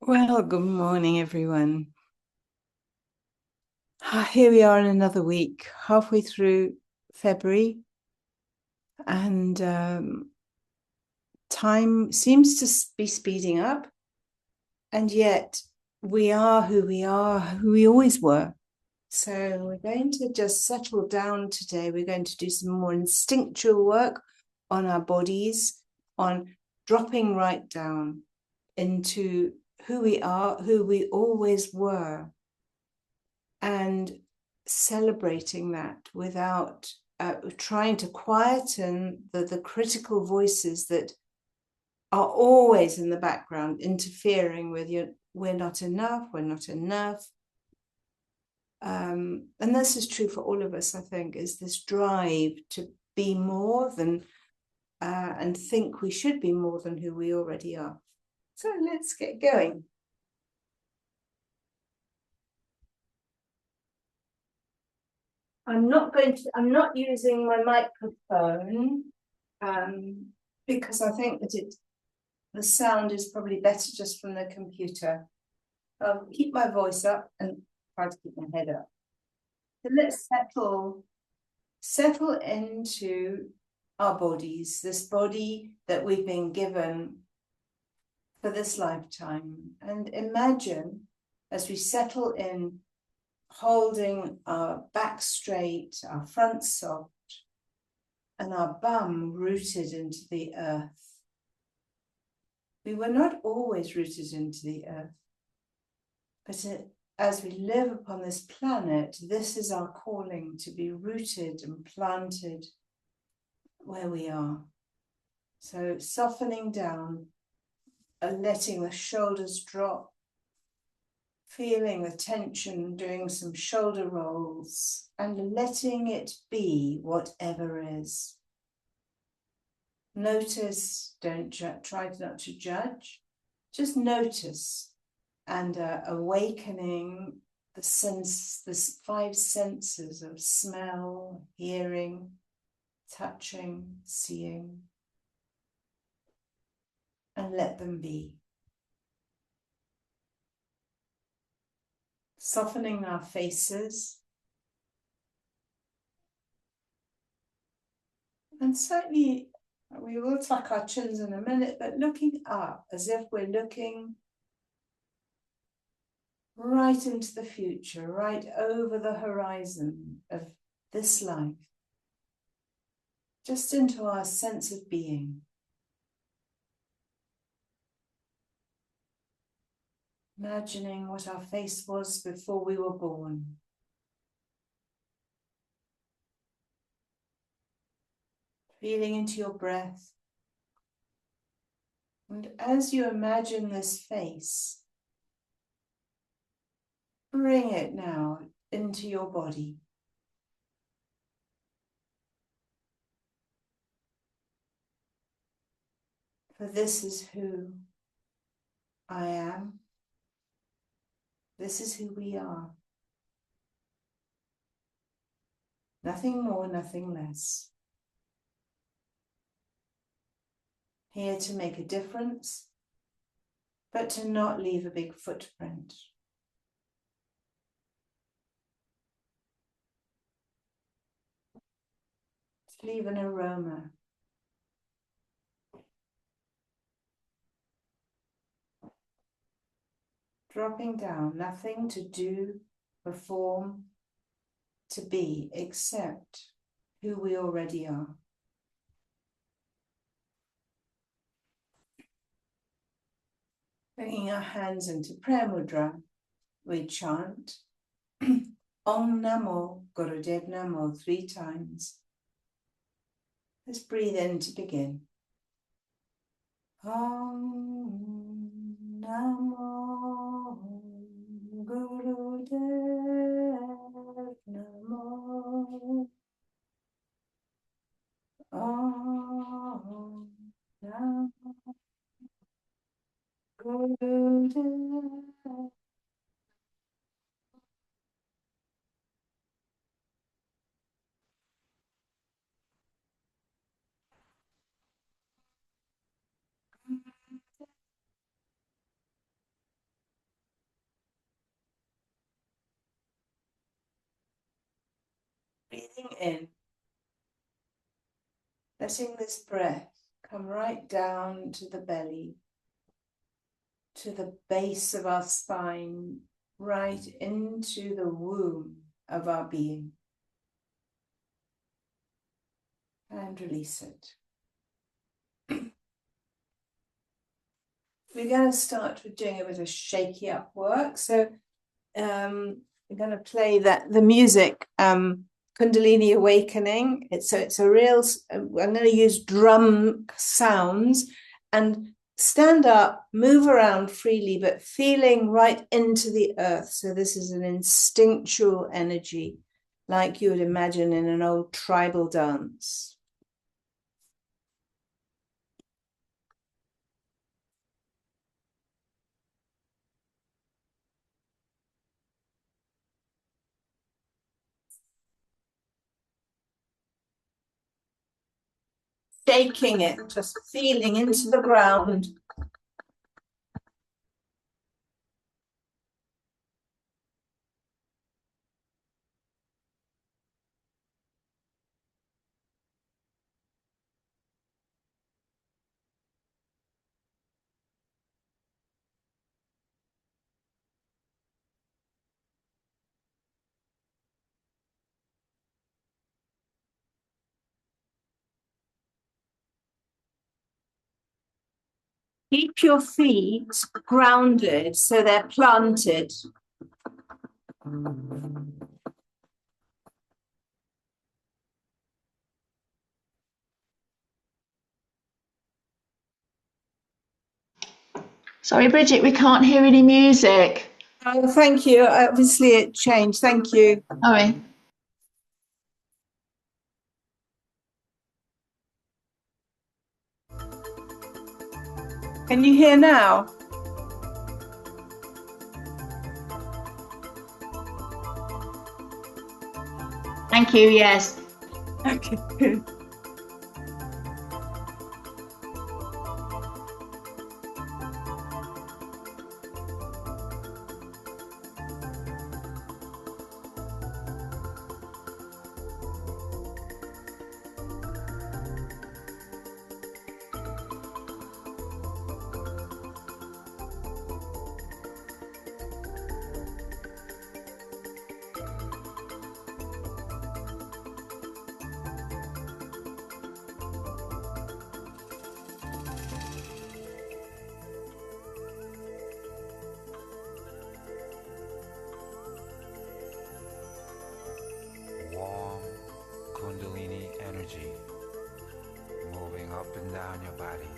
Well, good morning, everyone. Here we are in another week, halfway through February, and time seems to be speeding up, and yet we are who we are, who we always were. So we're going to just settle down today. We're going to do some more instinctual work on our bodies, on dropping right down into who we are, who we always were, and celebrating that without trying to quieten the critical voices that are always in the background interfering with you. We're not enough, we're not enough. And this is true for all of us, I think, is this drive to be more than and think we should be more than who we already are. So let's get going. I'm not using my microphone because I think that the sound is probably better just from the computer. I'll keep my voice up and try to keep my head up. So let's settle into our bodies, this body that we've been given for this lifetime. And imagine as we settle in, holding our back straight, our front soft, and our bum rooted into the earth. We were not always rooted into the earth, but as we live upon this planet, this is our calling, to be rooted and planted where we are. So softening down and letting the shoulders drop, feeling the tension, doing some shoulder rolls, and letting it be whatever is. Notice, don't try not to judge, just notice, and awakening the 5 senses of smell, hearing, touching, seeing, and let them be. Softening our faces, and certainly we will tuck our chins in a minute, but looking up as if we're looking right into the future, right over the horizon of this life, just into our sense of being. Imagining what our face was before we were born. Feeling into your breath. And as you imagine this face, bring it now into your body. For this is who I am. This is who we are. Nothing more, nothing less. Here to make a difference, but to not leave a big footprint. To leave an aroma. Dropping down, nothing to do, perform, to be, except who we already are. Bringing our hands into prayer mudra, we chant Om Namo Gurudev Namo 3 times. Let's breathe in to begin. Om Namo Gurudev Namo. Om Namo Gurudev. breathing in, letting this breath come right down to the belly, to the base of our spine, right into the womb of our being. And release it. We're going to start with doing a bit of shaky up work. So we're going to play the music, Kundalini Awakening. It's a real, I'm going to use drum sounds and stand up, move around freely, but feeling right into the earth. So this is an instinctual energy, like you would imagine in an old tribal dance. Shaking it, just feeling into the ground. Keep your feet grounded so they're planted. Sorry, Bridget, we can't hear any music. Oh, thank you. Obviously it changed. Thank you. Sorry. Can you hear now? Thank you, yes. Okay, good. Warm Kundalini energy moving up and down your body.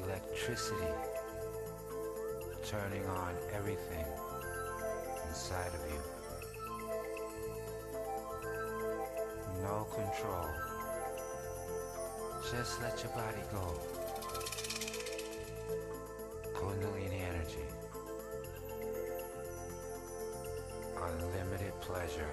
Electricity turning on everything inside of you. No control. Just let your body go. Kundalini energy. Unlimited pleasure.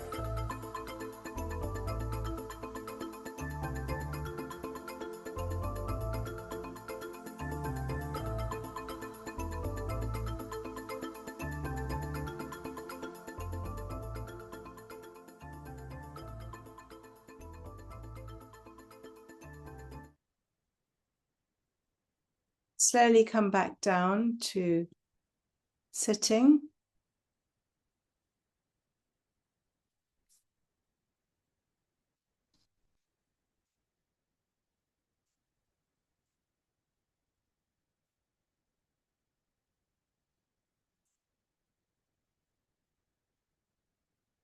Slowly come back down to sitting.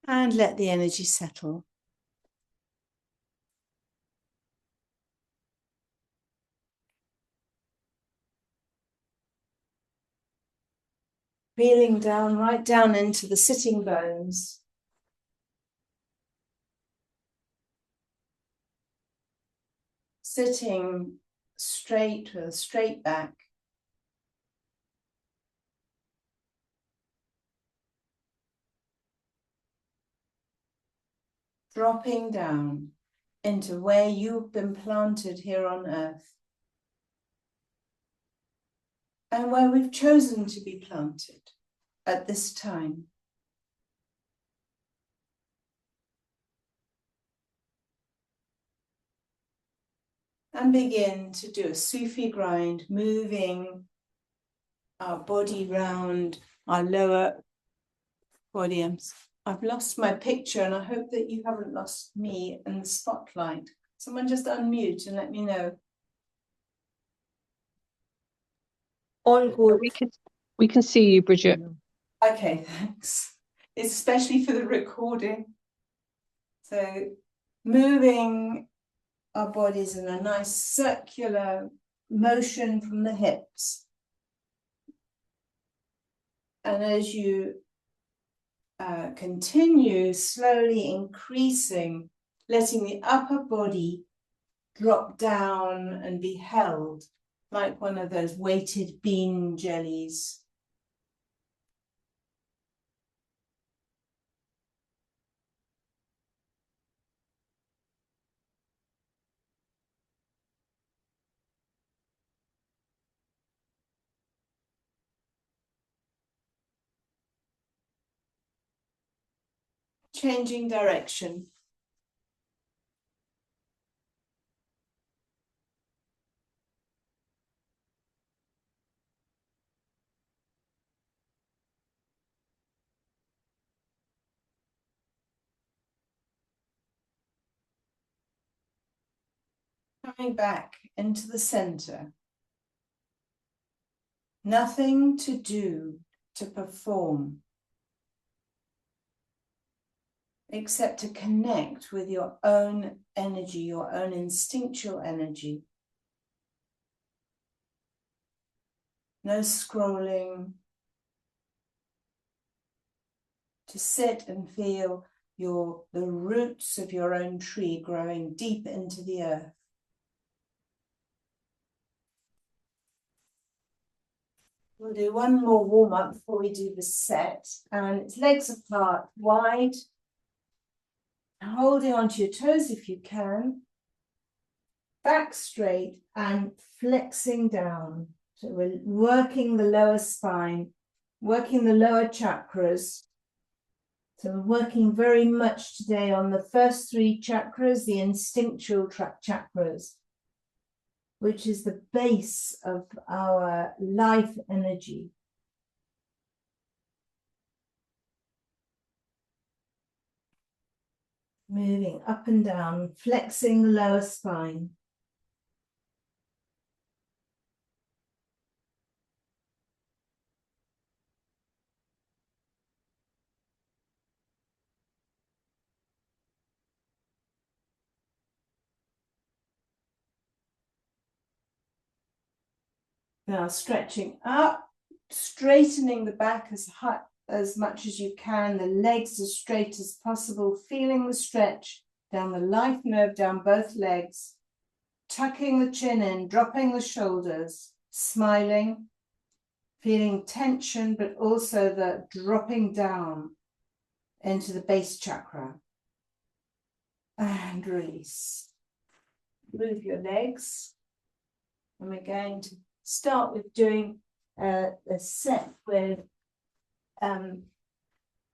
And let the energy settle. Feeling down, right down into the sitting bones. Sitting straight with a straight back. Dropping down into where you've been planted here on earth. And where we've chosen to be planted at this time. And begin to do a Sufi grind, moving our body round our lower body. I've lost my picture and I hope that you haven't lost me in the spotlight. Someone just unmute and let me know. All good. We can see you, Bridget. Okay, thanks. Especially for the recording. So moving our bodies in a nice circular motion from the hips. And as you continue slowly increasing, letting the upper body drop down and be held like one of those weighted bean jellies. Changing direction. Coming back into the center. Nothing to do, to perform, except to connect with your own energy, your own instinctual energy. No scrolling. To sit and feel the roots of your own tree growing deep into the earth. We'll do one more warm-up before we do the set. And it's legs apart, wide. Holding onto your toes if you can. Back straight and flexing down. So we're working the lower spine, working the lower chakras. So we're working very much today on the first three chakras, the instinctual chakras, which is the base of our life energy. Moving up and down, flexing the lower spine. Now stretching up, straightening the back as much as you can, the legs as straight as possible, feeling the stretch down the life nerve, down both legs, tucking the chin in, dropping the shoulders, smiling, feeling tension, but also the dropping down into the base chakra. And release. Move your legs. And we're going to start with doing a set with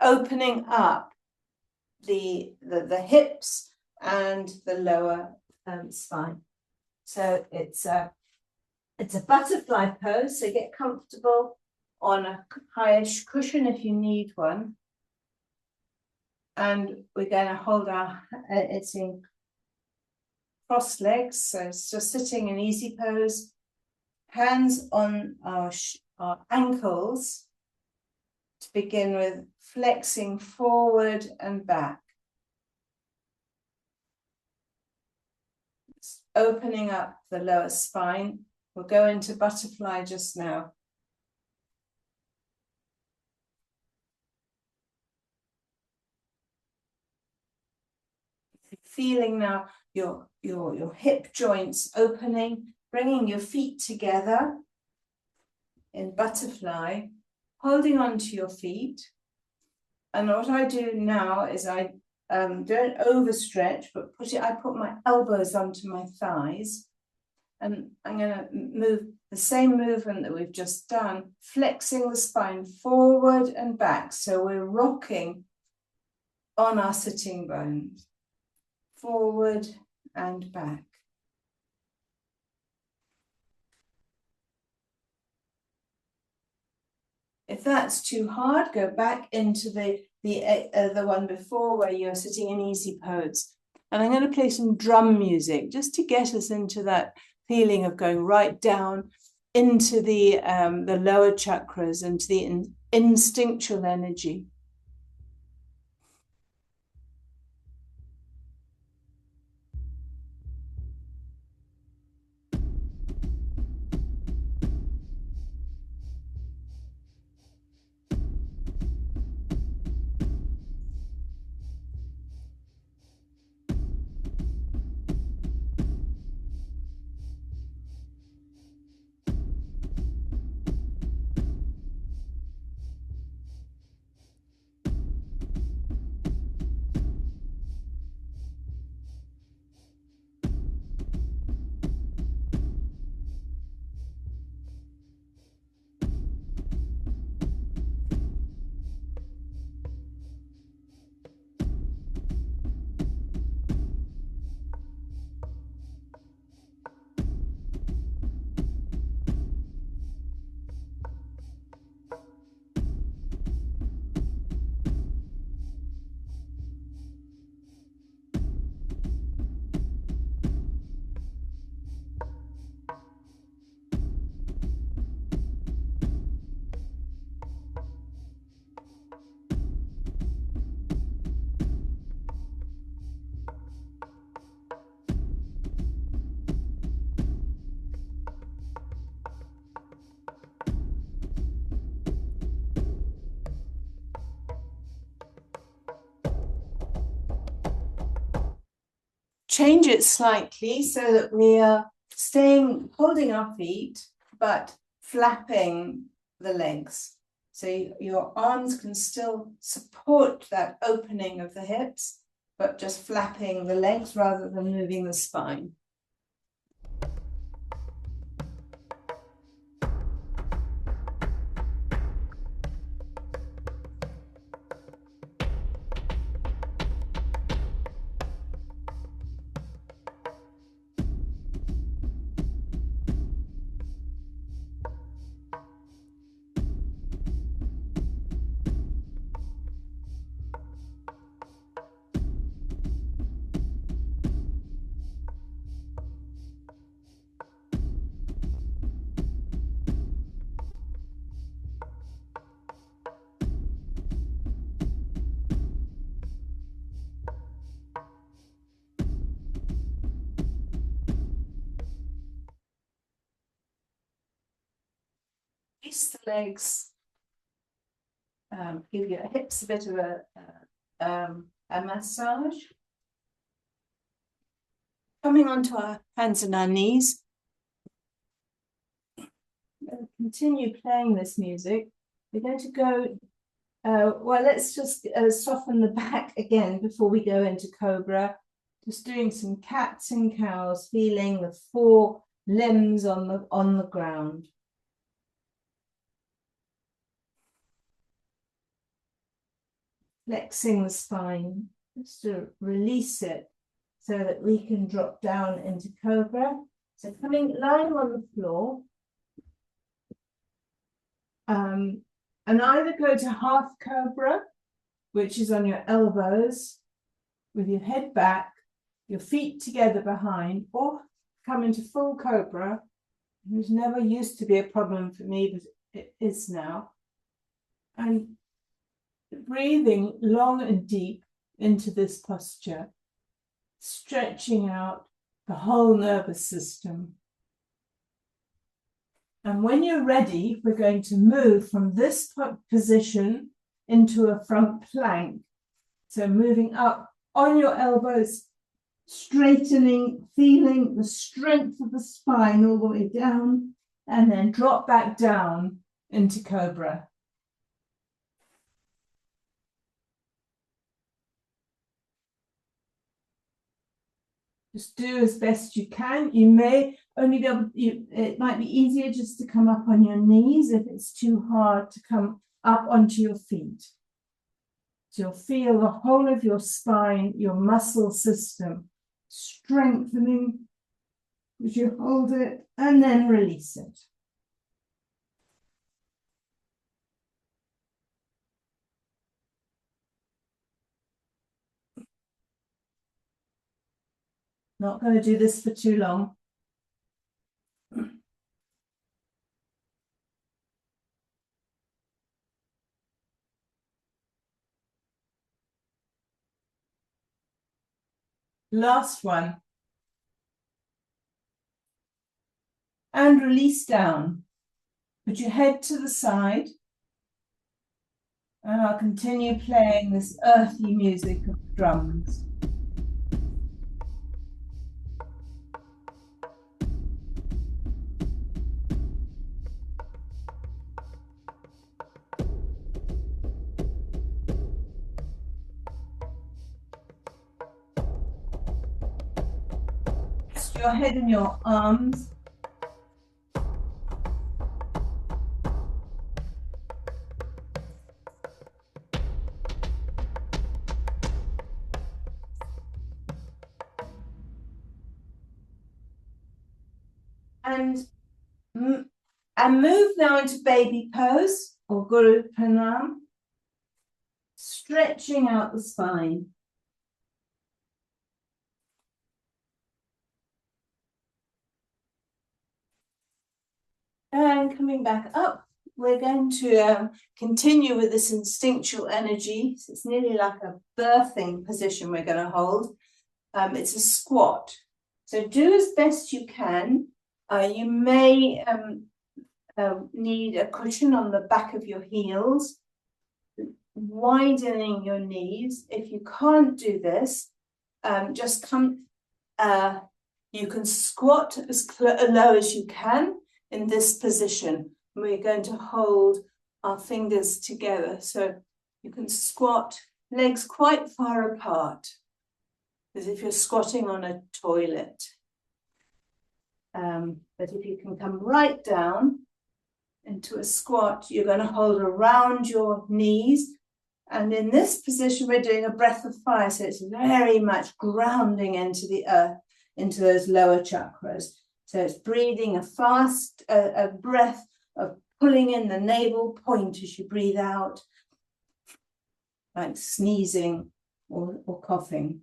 opening up the hips and the lower spine. So it's a butterfly pose, so get comfortable on a highish cushion if you need one. And we're going to hold it's in crossed legs, so it's just sitting in easy pose. Hands on our ankles to begin with, flexing forward and back. Opening up the lower spine. We'll go into butterfly just now. Feeling now your hip joints opening, bringing your feet together in butterfly, holding onto your feet. And what I do now is I don't overstretch, but I put my elbows onto my thighs. And I'm going to move the same movement that we've just done, flexing the spine forward and back. So we're rocking on our sitting bones, forward and back. If that's too hard, go back into the one before where you're sitting in easy pose. And I'm going to play some drum music just to get us into that feeling of going right down into the lower chakras, into the instinctual energy. Change it slightly so that we are holding our feet, but flapping the legs. So your arms can still support that opening of the hips, but just flapping the legs rather than moving the spine. Release the legs, give your hips a bit of a massage. Coming onto our hands and our knees. We'll continue playing this music. We're going to go, well, let's just soften the back again before we go into Cobra. Just doing some cats and cows, feeling the 4 limbs on the ground. Flexing the spine, just to release it so that we can drop down into Cobra. So lying on the floor, and either go to half Cobra, which is on your elbows, with your head back, your feet together behind, or come into full Cobra, which never used to be a problem for me, but it is now. And breathing long and deep into this posture, stretching out the whole nervous system. And when you're ready, we're going to move from this position into a front plank. So moving up on your elbows, straightening, feeling the strength of the spine all the way down, and then drop back down into Cobra. Just do as best you can. You may only be able, it might be easier just to come up on your knees if it's too hard to come up onto your feet. So you'll feel the whole of your spine, your muscle system strengthening as you hold it and then release it. Not going to do this for too long. Last one. And release down. Put your head to the side. And I'll continue playing this earthy music of drums. Rest your head in your arms. And move now into baby pose or Guru Pranam, stretching out the spine. And coming back up, we're going to continue with this instinctual energy. So it's nearly like a birthing position we're going to hold. It's a squat. So do as best you can. You may need a cushion on the back of your heels, widening your knees. If you can't do this, just come, you can squat as low as you can in this position. We're going to hold our fingers together. So you can squat, legs quite far apart, as if you're squatting on a toilet. But if you can come right down into a squat, you're going to hold around your knees. And in this position, we're doing a breath of fire. So it's very much grounding into the earth, into those lower chakras. So it's breathing a fast a breath of pulling in the navel point as you breathe out, like sneezing or coughing.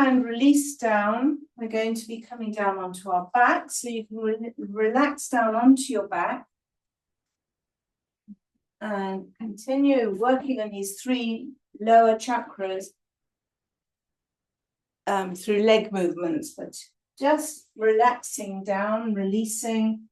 And release down. We're going to be coming down onto our back. So you can relax down onto your back. And continue working on these three lower chakras through leg movements, but just relaxing down, releasing.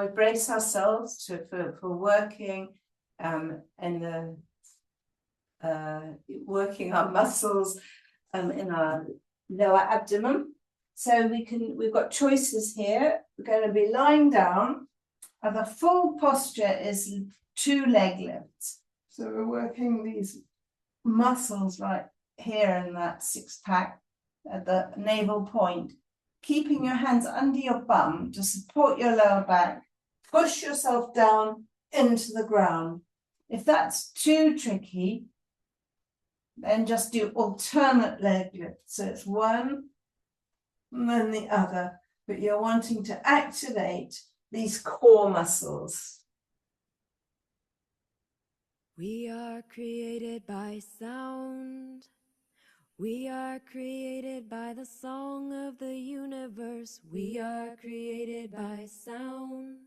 we brace ourselves for working in the working our muscles in our lower abdomen. So we've got choices here. We're going to be lying down, and the full posture is 2 leg lifts. So we're working these muscles right here in that 6-pack at the navel point, keeping your hands under your bum to support your lower back. Push yourself down into the ground. If that's too tricky, then just do alternate leg lifts. So it's one and then the other, but you're wanting to activate these core muscles. We are created by sound. We are created by the song of the universe. We are created by sound.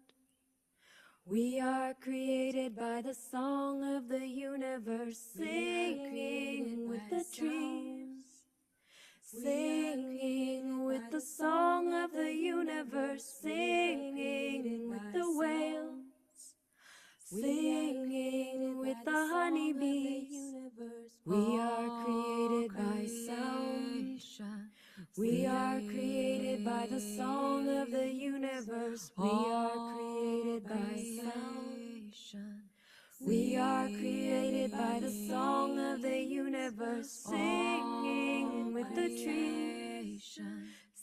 We are created by the song of the universe, singing with the dreams, singing with the song of the universe, singing with the whales, singing with the honeybees. We are created by sound. We are created by the song of the universe. We are created by sound. We are created by the song of the universe, singing with the trees,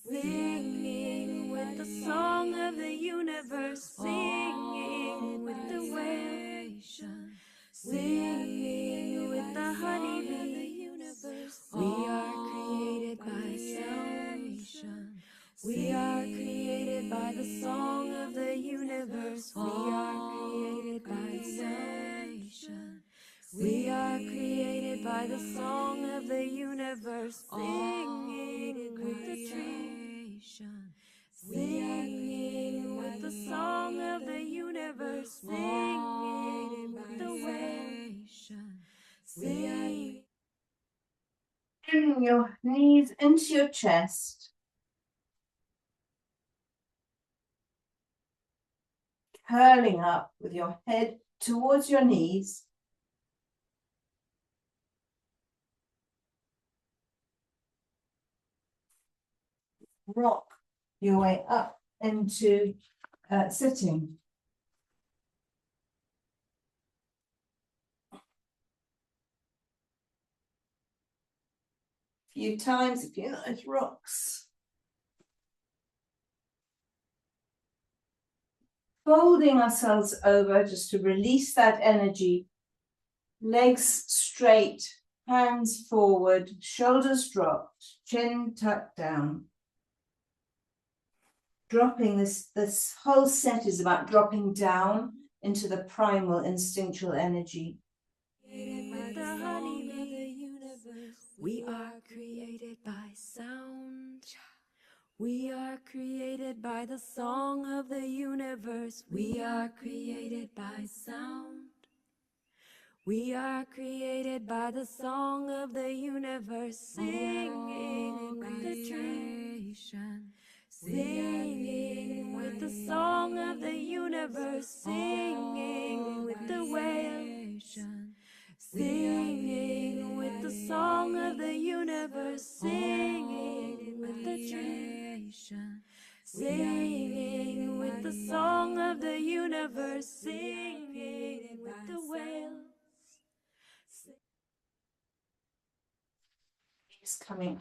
singing with the song of the universe, singing with the whales, singing with the honeybees. We are created by sound. We are created by the song of the universe. We are created by sound. We are created by the song of the universe, singing with the trees, singing with the song of the universe, singing with the waves, singing. Bring your knees into your chest. Curling up with your head towards your knees. Rock your way up into sitting. A few times, a few nice rocks. Folding ourselves over just to release that energy. Legs straight, hands forward, shoulders dropped, chin tucked down. Dropping this whole set is about dropping down into the primal instinctual energy. We are created by sound. We are created by the song of the universe. We are created by sound. We are created by the song of the universe, singing with the trees, singing with the song of the universe, singing with the whales, singing with the song of the universe, singing with the trees, singing with the song of the universe, singing with the whales. Just coming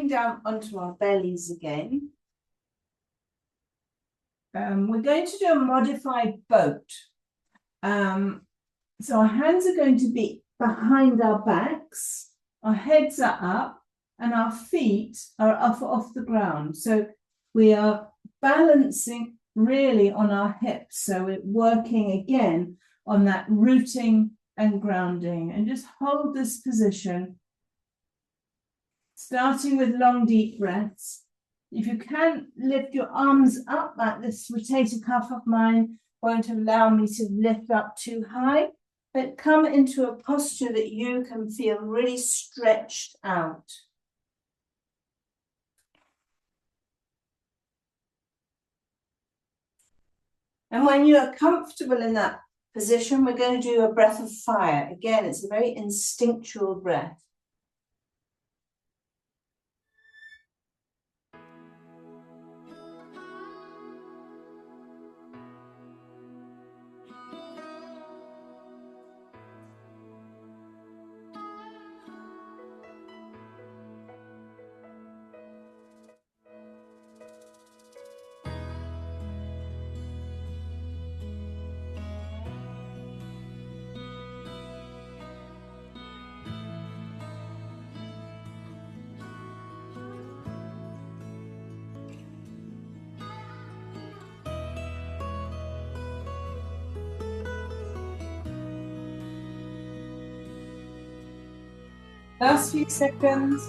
down onto our bellies again. We're going to do a modified boat. So our hands are going to be behind our backs, our heads are up, and our feet are off the ground. So we are balancing really on our hips. So we're working again on that rooting and grounding. And just hold this position, starting with long, deep breaths. If you can lift your arms up, like this rotator cuff of mine won't allow me to lift up too high, but come into a posture that you can feel really stretched out. And when you are comfortable in that position, we're going to do a breath of fire. Again, it's a very instinctual breath. Last few seconds.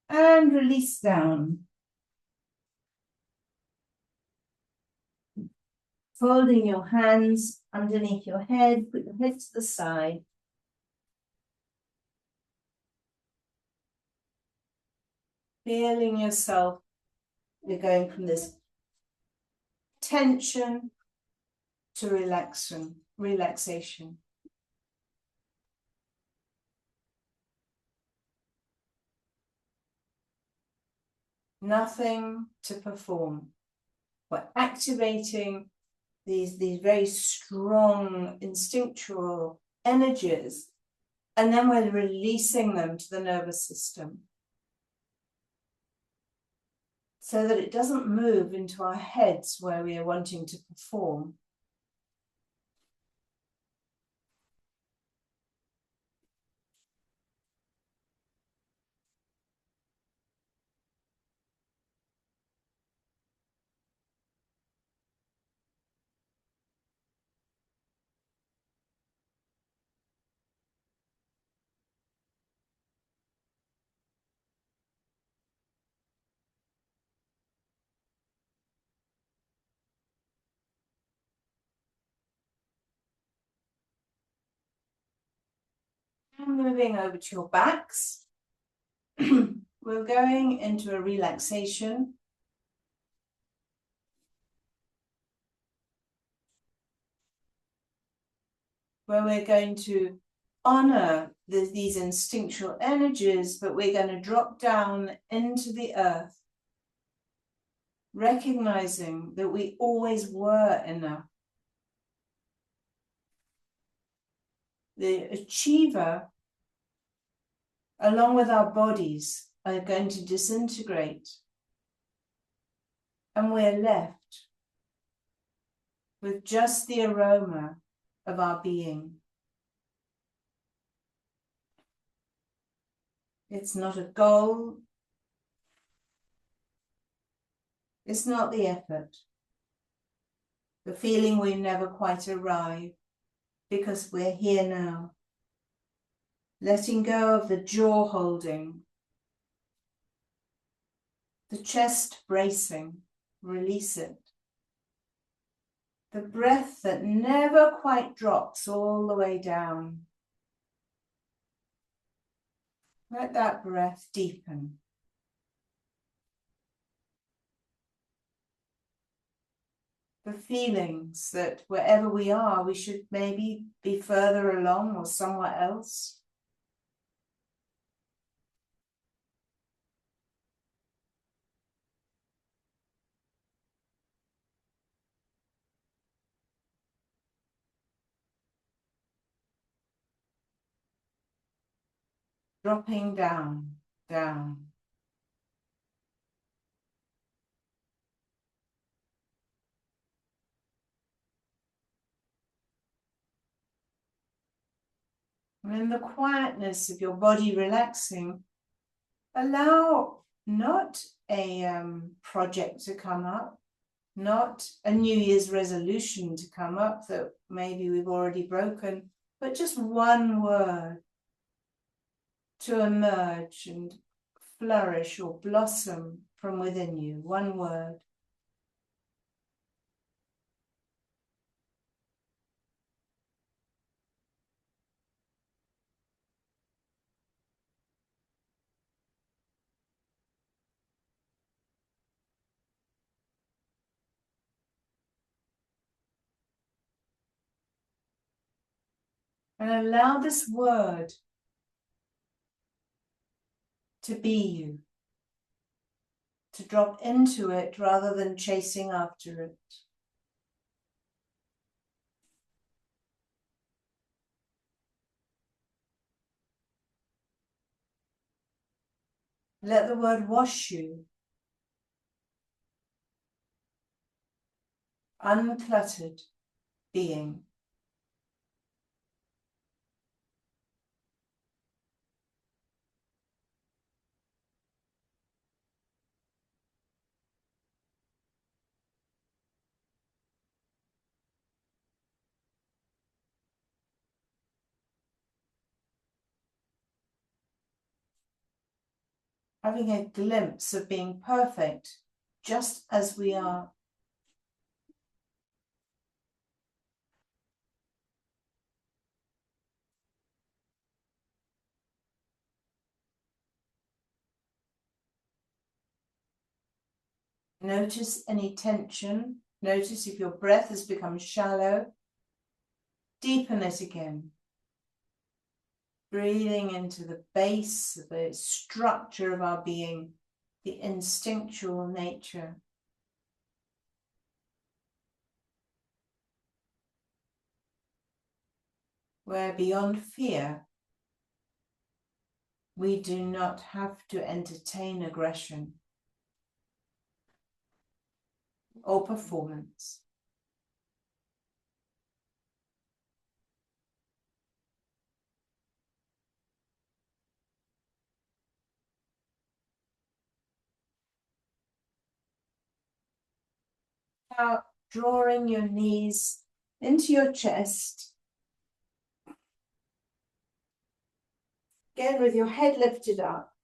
And release down. Folding your hands underneath your head, put your head to the side. Feeling yourself, you're going from this tension to relaxation. Nothing to perform. We're activating these very strong instinctual energies, and then we're releasing them to the nervous system so that it doesn't move into our heads where we are wanting to perform. And moving over to your backs, we're going into a relaxation. Where we're going to honor these instinctual energies, but we're going to drop down into the earth, recognizing that we always were enough. The achiever, along with our bodies, are going to disintegrate, and we're left with just the aroma of our being. It's not a goal. It's not the effort. The feeling we never quite arrive because we're here now. Letting go of the jaw holding, the chest bracing, release it. The breath that never quite drops all the way down. Let that breath deepen. The feelings that wherever we are, we should maybe be further along or somewhere else. Dropping down, down. And in the quietness of your body relaxing, allow not a project to come up, not a New Year's resolution to come up that maybe we've already broken, but just one word to emerge and flourish or blossom from within you. One word. And allow this word to be you, to drop into it rather than chasing after it. Let the word wash you, uncluttered being. Having a glimpse of being perfect, just as we are. Notice any tension. Notice if your breath has become shallow. Deepen it again. Breathing into the base, the structure of our being, the instinctual nature. Where beyond fear, we do not have to entertain aggression or performance. Now, drawing your knees into your chest. Again, with your head lifted up.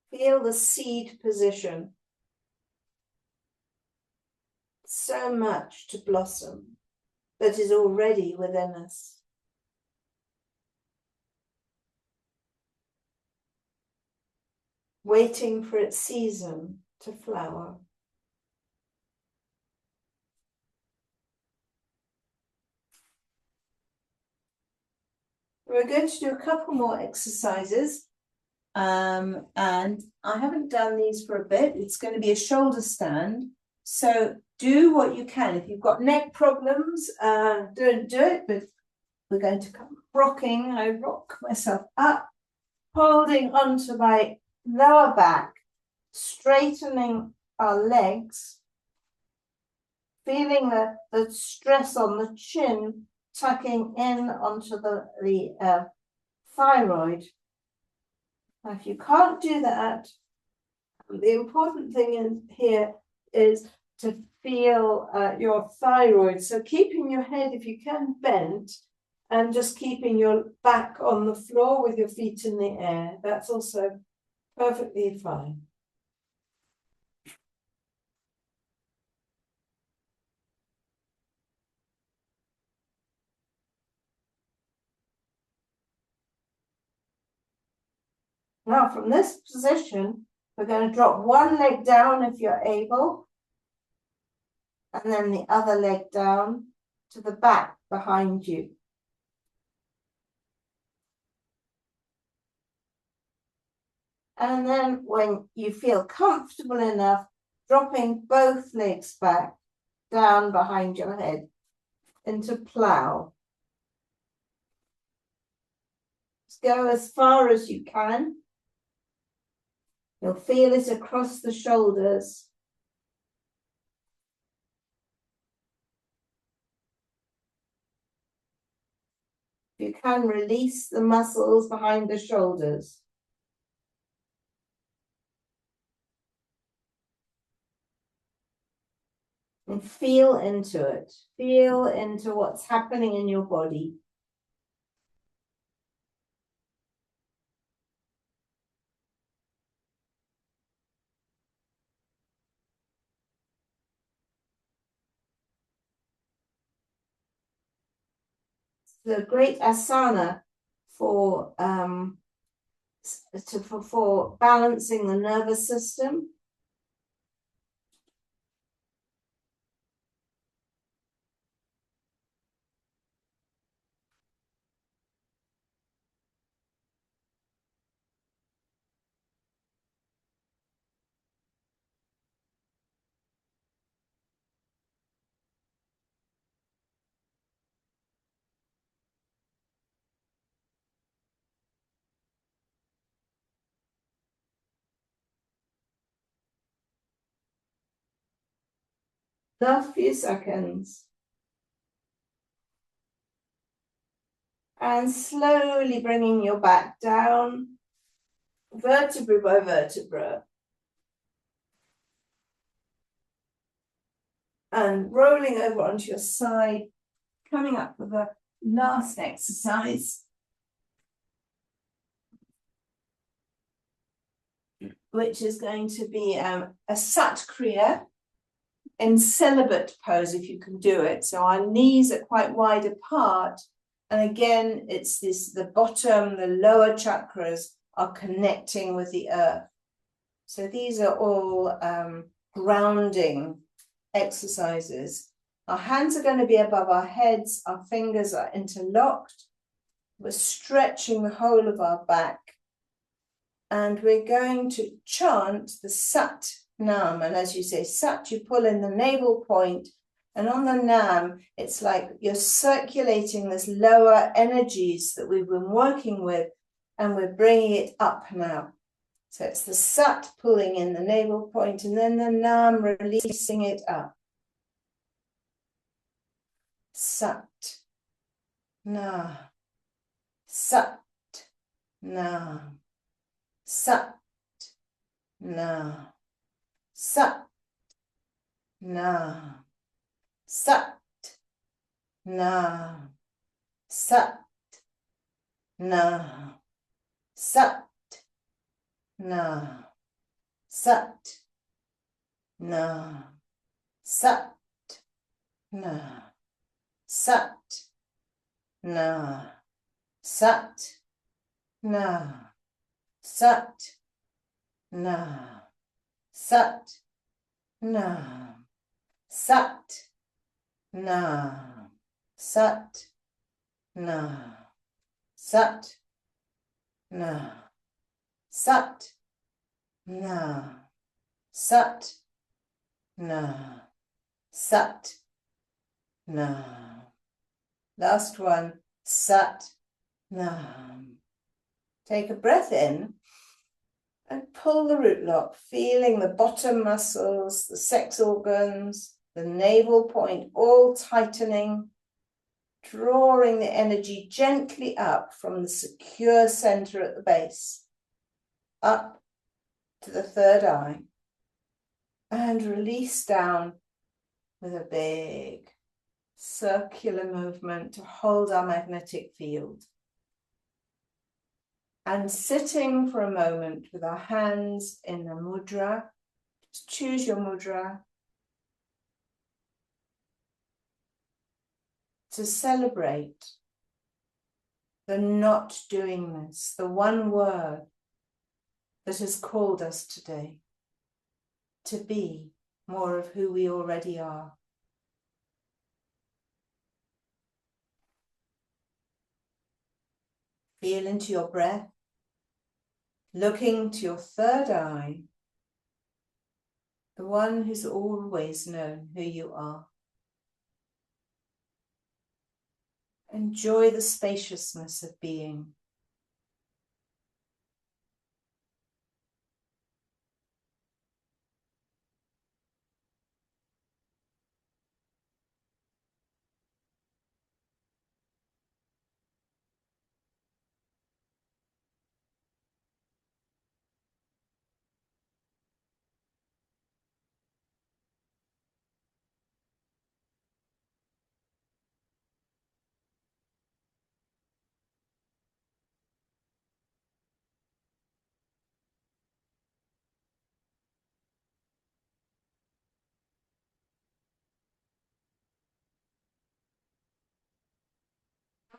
Feel the seed position. So much to blossom that is already within us. Waiting for its season to flower. We're going to do a couple more exercises. And I haven't done these for a bit. It's going to be a shoulder stand. So do what you can. If you've got neck problems, don't do it, but we're going to come rocking. I rock myself up, holding onto my lower back, straightening our legs, feeling the stress on the chin, tucking in onto the thyroid. Now, if you can't do that, the important thing here is to feel your thyroid. So keeping your head, if you can, bent, and just keeping your back on the floor with your feet in the air. That's also perfectly fine. Now, from this position, we're going to drop one leg down if you're able, and then the other leg down to the back behind you. And then when you feel comfortable enough, dropping both legs back down behind your head into plow. Just go as far as you can. You'll feel it across the shoulders. You can release the muscles behind the shoulders. And feel into it. Feel into what's happening in your body. It's a great asana for balancing the nervous system. Last few seconds. And slowly bringing your back down, vertebra by vertebra. And rolling over onto your side, coming up with the last exercise, which is going to be a Sat Kriya in celibate pose, if you can do it. So our knees are quite wide apart. And again, it's the bottom, the lower chakras are connecting with the earth. So these are all grounding exercises. Our hands are going to be above our heads. Our fingers are interlocked. We're stretching the whole of our back. And we're going to chant the Sat Nam. And as you say, Sat, you pull in the navel point. And on the Nam, it's like you're circulating this lower energies that we've been working with, and we're bringing it up now. So it's the Sat pulling in the navel point, and then the Nam releasing it up. Sat, Na, Sat, Na, Sat, Na, Sat, Na, Sat, Na, Sat, Na, Sat, Na, Sat, Na, Sat, Na, Sat, Na, Sat, Na, Sat, Na, Sat, Na, Sat, Na, Sat, Na, Sat, Na, Sat, Na, Sat, Na, Sat, Na. Last one, Sat, Na. Take a breath in and pull the root lock, feeling the bottom muscles, the sex organs, the navel point, all tightening, drawing the energy gently up from the secure center at the base, up to the third eye, and release down with a big circular movement to hold our magnetic field. And sitting for a moment with our hands in the mudra, just choose your mudra, to celebrate the not doingness, the one word that has called us today to be more of who we already are. Feel into your breath, looking to your third eye, the one who's always known who you are. Enjoy the spaciousness of being.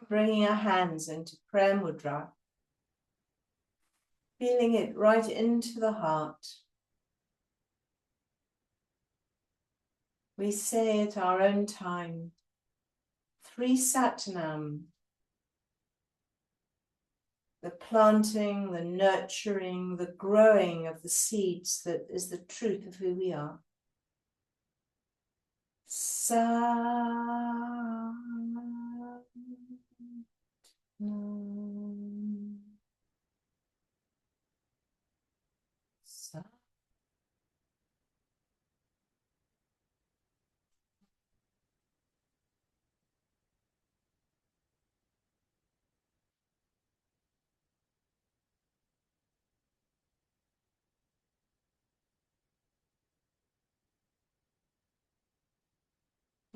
Bringing our hands into prayer mudra, feeling it right into the heart. We say at our own time, 3 Satnam, the planting, the nurturing, the growing of the seeds that is the truth of who we are. Sa.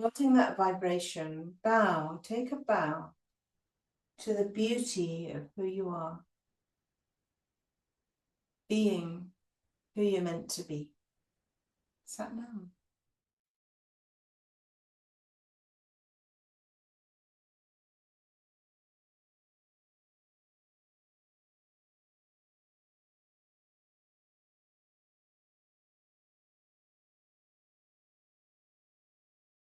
Letting that vibration bow, take a bow to the beauty of who you are, being who you're meant to be. Sat Nam.